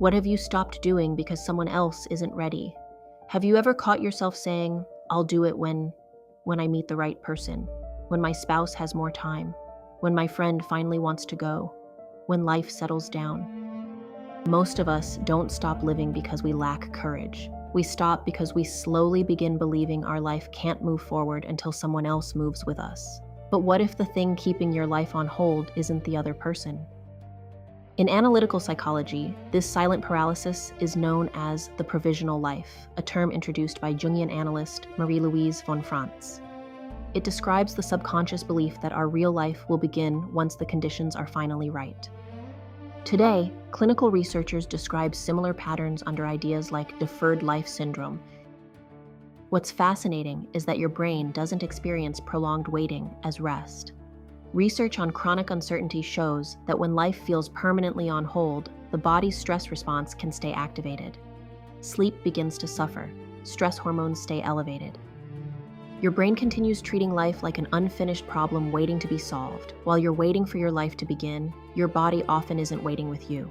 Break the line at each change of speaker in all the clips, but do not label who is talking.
What have you stopped doing because someone else isn't ready? Have you ever caught yourself saying, I'll do it when I meet the right person, when my spouse has more time, when my friend finally wants to go, when life settles down? Most of us don't stop living because we lack courage. We stop because we slowly begin believing our life can't move forward until someone else moves with us. But what if the thing keeping your life on hold isn't the other person? In analytical psychology, this silent paralysis is known as the provisional life, a term introduced by Jungian analyst Marie-Louise von Franz. It describes the subconscious belief that our real life will begin once the conditions are finally right. Today, clinical researchers describe similar patterns under ideas like deferred life syndrome. What's fascinating is that your brain doesn't experience prolonged waiting as rest. Research on chronic uncertainty shows that when life feels permanently on hold, the body's stress response can stay activated. Sleep begins to suffer, stress hormones stay elevated. Your brain continues treating life like an unfinished problem waiting to be solved. While you're waiting for your life to begin, your body often isn't waiting with you.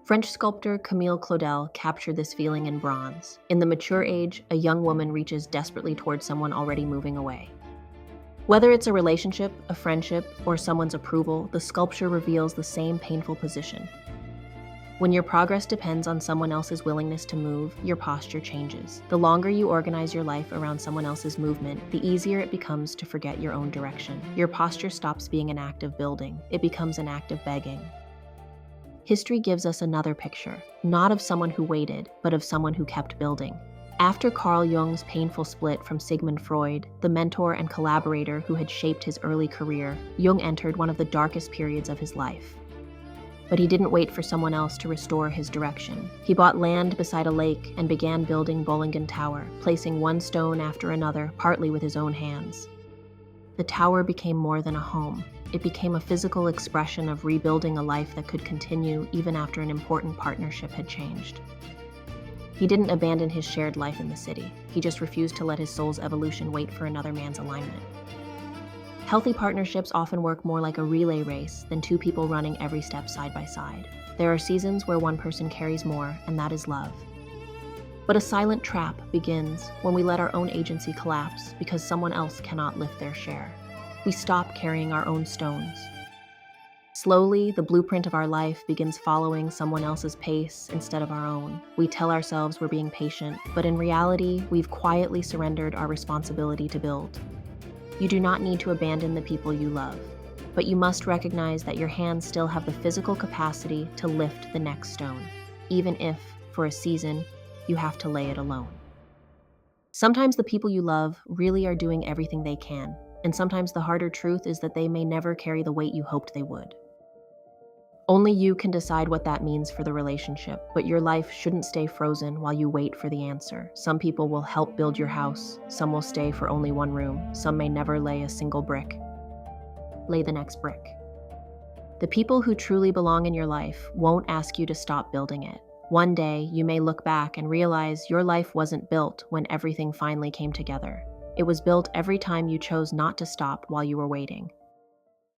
French sculptor Camille Claudel captured this feeling in bronze. In The Mature Age, a young woman reaches desperately towards someone already moving away. Whether it's a relationship, a friendship, or someone's approval, the sculpture reveals the same painful position. When your progress depends on someone else's willingness to move, your posture changes. The longer you organize your life around someone else's movement, the easier it becomes to forget your own direction. Your posture stops being an act of building. It becomes an act of begging. History gives us another picture, not of someone who waited, but of someone who kept building. After Carl Jung's painful split from Sigmund Freud, the mentor and collaborator who had shaped his early career, Jung entered one of the darkest periods of his life. But he didn't wait for someone else to restore his direction. He bought land beside a lake and began building Bollingen Tower, placing one stone after another, partly with his own hands. The tower became more than a home. It became a physical expression of rebuilding a life that could continue even after an important partnership had changed. He didn't abandon his shared life in the city. He just refused to let his soul's evolution wait for another man's alignment. Healthy partnerships often work more like a relay race than two people running every step side by side. There are seasons where one person carries more, and that is love. But a silent trap begins when we let our own agency collapse because someone else cannot lift their share. We stop carrying our own stones. Slowly, the blueprint of our life begins following someone else's pace instead of our own. We tell ourselves we're being patient, but in reality, we've quietly surrendered our responsibility to build. You do not need to abandon the people you love, but you must recognize that your hands still have the physical capacity to lift the next stone, even if, for a season, you have to lay it alone. Sometimes the people you love really are doing everything they can, and sometimes the harder truth is that they may never carry the weight you hoped they would. Only you can decide what that means for the relationship, but your life shouldn't stay frozen while you wait for the answer. Some people will help build your house, some will stay for only one room, some may never lay a single brick. Lay the next brick. The people who truly belong in your life won't ask you to stop building it. One day, you may look back and realize your life wasn't built when everything finally came together. It was built every time you chose not to stop while you were waiting.